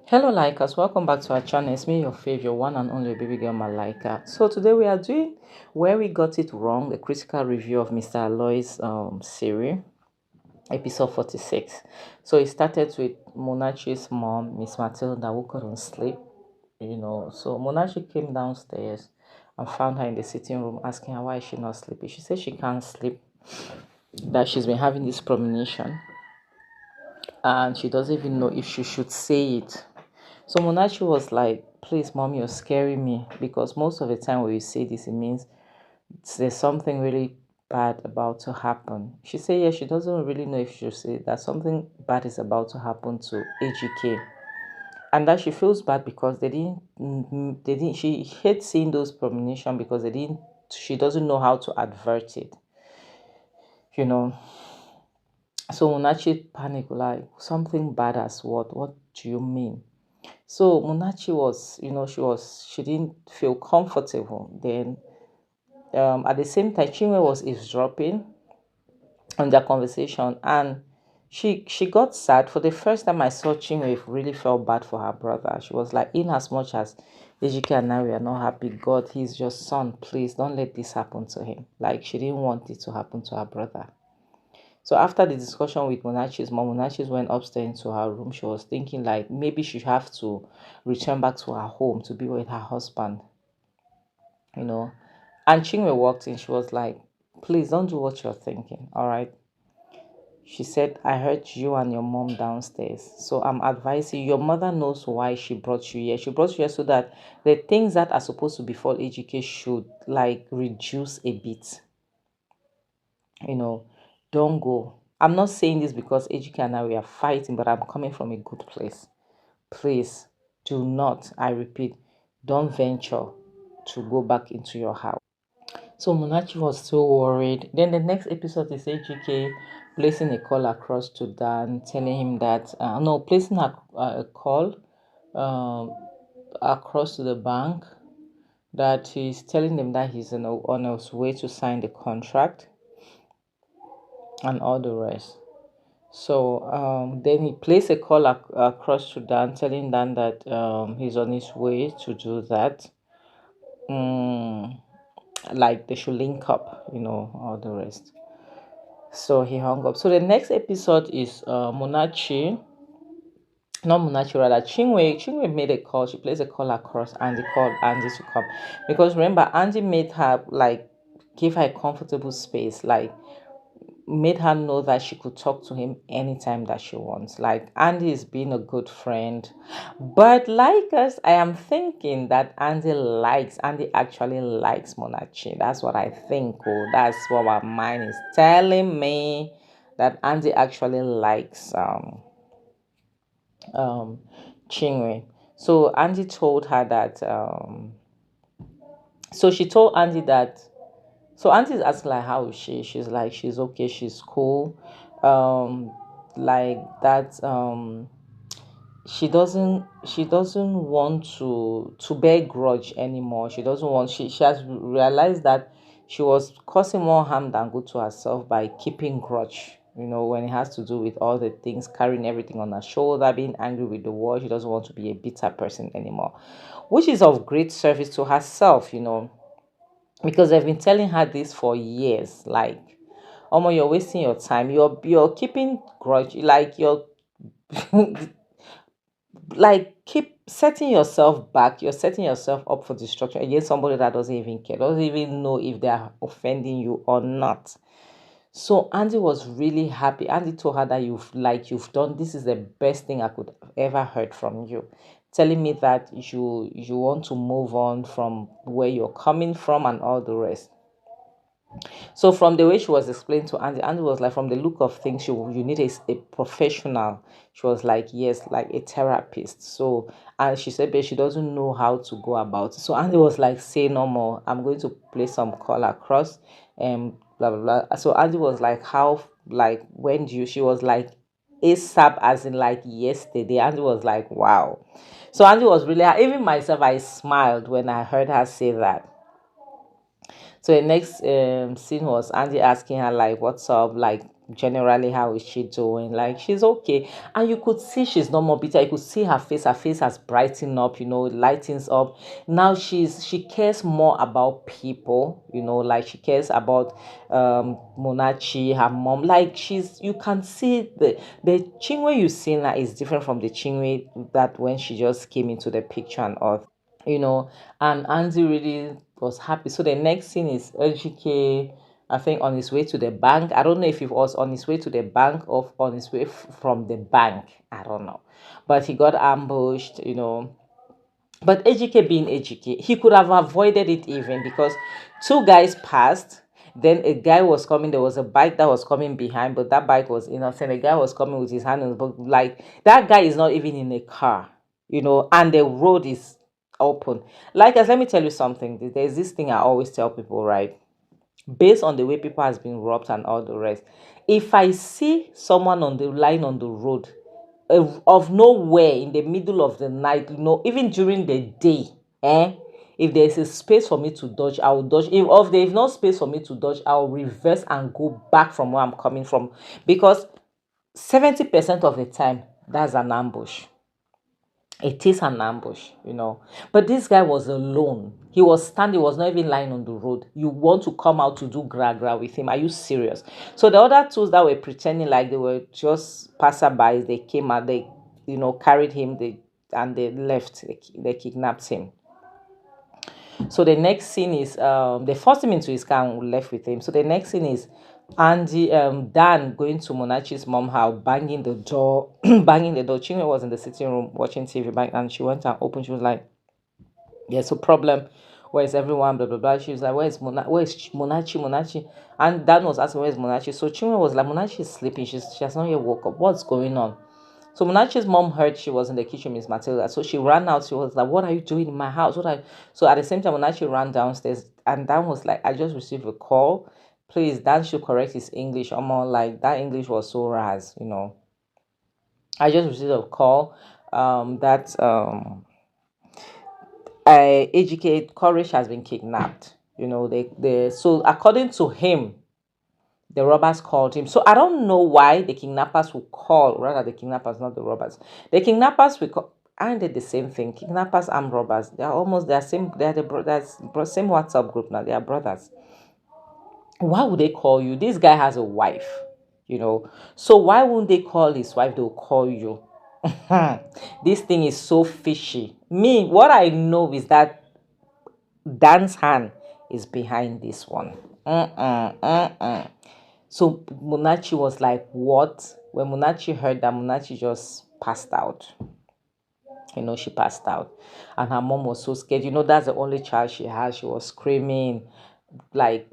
Hello Likers, welcome back to our channel. It's me, your favorite one and only baby girl Malika. So today we are doing Where We Got It Wrong, a critical review of Mr. Aloy's series, episode 46. So it started with Monachi's mom, Miss Matilda, who couldn't sleep. So Monachi came downstairs and found her in the sitting room, asking her why is she not sleeping. She said she can't sleep, that she's been having this premonition and she doesn't even know if she should say it. So Monachi was like, please, mom, you're scaring me, because most of the time when you say this, it means there's something really bad about to happen. She said, yeah, she doesn't really know if she should say that something bad is about to happen to AGK. And that she feels bad because she hates seeing those premonitions because she doesn't know how to advert it, you know. So Monachi panicked, like, something bad as what? What do you mean? So Munachi was, she didn't feel comfortable. Then at the same time, Chinwe was eavesdropping on their conversation, and she got sad. For the first time I saw Chinwe really felt bad for her brother. She was like, in as much as Ejike and I we are not happy, God, he's your son. Please don't let this happen to him. Like, she didn't want it to happen to her brother. So after the discussion with Monachi's mom, Monachi went upstairs into her room. She was thinking like maybe she have to return back to her home to be with her husband, you know. And Chinwe walked in. She was like, please don't do what you're thinking, all right? She said, I heard you and your mom downstairs. So I'm advising you, your mother knows why she brought you here. She brought you here so that the things that are supposed to befall Ejike should like reduce a bit. Don't go. I'm not saying this because Ejike and I we are fighting, but I'm coming from a good place. Please do not, I repeat, don't venture to go back into your house. So Munachi was so worried. Then the next episode is Ejike placing a call across to Dan, telling him that no, placing a call um, across to the bank, that he's telling them that he's on his way to sign the contract and all the rest. So then he placed a call across to Dan, telling Dan that he's on his way to do that. Like they should link up, all the rest. So he hung up. So the next episode is Munachi. Not Munachi, rather Chinwe. Chinwe made a call. She placed a call across and called Andy to come. Because remember, Andy made her like give her a comfortable space. Like made her know that she could talk to him anytime that she wants. Like Andy is being a good friend. But like us, I am thinking that Andy actually likes Monachi. That's what I think. Oh, that's what my mind is telling me, that Andy actually likes um Chinwe. So Andy told her that so she told Andy that so Auntie is asking like how is she? She's like she's okay, she's cool. Um like that she doesn't want to bear grudge anymore. She doesn't want she has realized that she was causing more harm than good to herself by keeping grudge. When it has to do with all the things, carrying everything on her shoulder, being angry with the world. She doesn't want to be a bitter person anymore, which is of great service to herself, because they've been telling her this for years. Like, you're wasting your time. You're keeping grudge. Like you're like keep setting yourself back. You're setting yourself up for destruction against somebody that doesn't even care, doesn't even know if they are offending you or not. So Andy was really happy. Andy told her that you've done, this is the best thing I could have ever heard from you. Telling me that you want to move on from where you're coming from and all the rest. So from the way she was explaining to Andy was like, from the look of things, you need a professional. She was like, yes, like a therapist. So, and she said, but she doesn't know how to go about it. So Andy was like, say no more. I'm going to play some call across and blah, blah, blah. So Andy was like, how, like, when do you, she was like, ASAP, as in like yesterday. Andy was like, wow. So Andy was really, even myself, I smiled when I heard her say that. So the next scene was Andy asking her like, "What's up?" Like generally, how is she doing? Like, she's okay. And you could see she's not more bitter. You could see her face has brightened up, lightens up. Now she cares more about people, like she cares about Monachi, her mom. Like, you can see the Chinwe you see now is different from the Chinwe that when she just came into the picture and all, and Andy really was happy. So the next scene is LGK, I think, on his way to the bank. I don't know if he was on his way to the bank or on his way from the bank. I don't know. But he got ambushed. But Ejike being Ejike, he could have avoided it even, because two guys passed. Then a guy was coming. There was a bike that was coming behind, but that bike was innocent. A guy was coming with his hand on the book. Like, that guy is not even in a car, and the road is open. Like, as let me tell you something. There's this thing I always tell people, right? Based on the way people has been robbed and all the rest. If I see someone on the line on the road, of nowhere in the middle of the night, even during the day, if there's a space for me to dodge, I will dodge. If there is no space for me to dodge, I'll reverse and go back from where I'm coming from, because 70% of the time that's an ambush. It is an ambush. But this guy was alone. He was standing, he was not even lying on the road. You want to come out to do gra with him? Are you serious? So the other two that were pretending like they were just passerbys, they came out, they carried him, and they left. They kidnapped him. So the next scene is they forced him into his car and left with him. So the next scene is Andy Dan going to Monachi's mom house, banging the door, banging the door. Chinwe was in the sitting room watching TV back, and she went and opened. She was like, "There's a problem. Where's everyone? Blah blah blah." She was like, "Where's Monachi? Monachi?" And Dan was asking, "Where's Monachi?" So Chinwe was like, "Monachi is sleeping. She has not yet woke up. What's going on?" So Monachi's mom heard she was in the kitchen, Miss Matilda. So she ran out. She was like, "What are you doing in my house? So at the same time, Monachi ran downstairs, and Dan was like, "I just received a call. Please, Dan should correct his English." Almost like that English was so ras. I just received a call that Ejike Courage has been kidnapped. So according to him, the robbers called him. So I don't know why the kidnappers will call, rather the kidnappers, not the robbers. The kidnappers will call, aren't they the same thing? Kidnappers and robbers, they are almost the same. They are the brothers, same WhatsApp group now. They are brothers. Why would they call you? This guy has a wife. So why wouldn't they call his wife? They'll call you. This thing is so fishy. Me, what I know is that Dan's hand is behind this one. So Munachi was like, "What?" When Munachi heard that, Munachi just passed out. She passed out. And her mom was so scared. That's the only child she has. She was screaming, like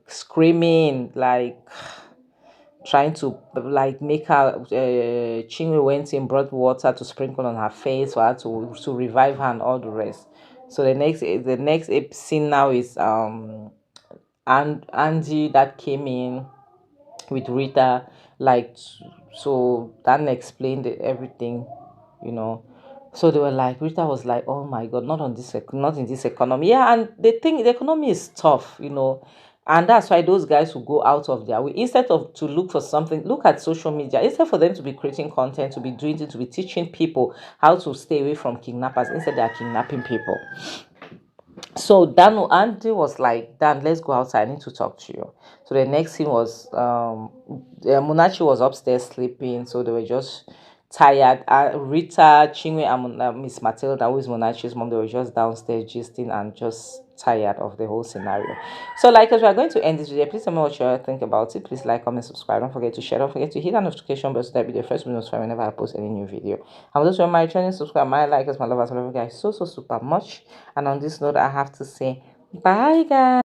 trying to like make her. Chinwe went in, brought water to sprinkle on her face for her to revive her and all the rest. So the next scene now is and Angie that came in with Rita, like, so Dan explained everything. So they were like, Rita was like, "Oh my God, not in this economy." Yeah, and the economy is tough. And that's why those guys who go out of their way, instead of to look for something, look at social media, instead for them to be creating content, to be doing it, to be teaching people how to stay away from kidnappers, instead they are kidnapping people. So Andy was like, "Dan, let's go outside. I need to talk to you." So the next thing was Munachi was upstairs sleeping, so they were just tired. Rita, Chinwe, and Miss Matilda, who is Munachi's mom, they were just downstairs gisting and just tired of the whole scenario. So, like, as we are going to end this video, please tell me what you think about it. Please like, comment, subscribe. Don't forget to share. Don't forget to hit that notification bell so that be the first to be notified whenever I post any new video. And those who are my channel, subscribe, my likers, my lovers, I love you guys so super much. And on this note, I have to say bye, guys.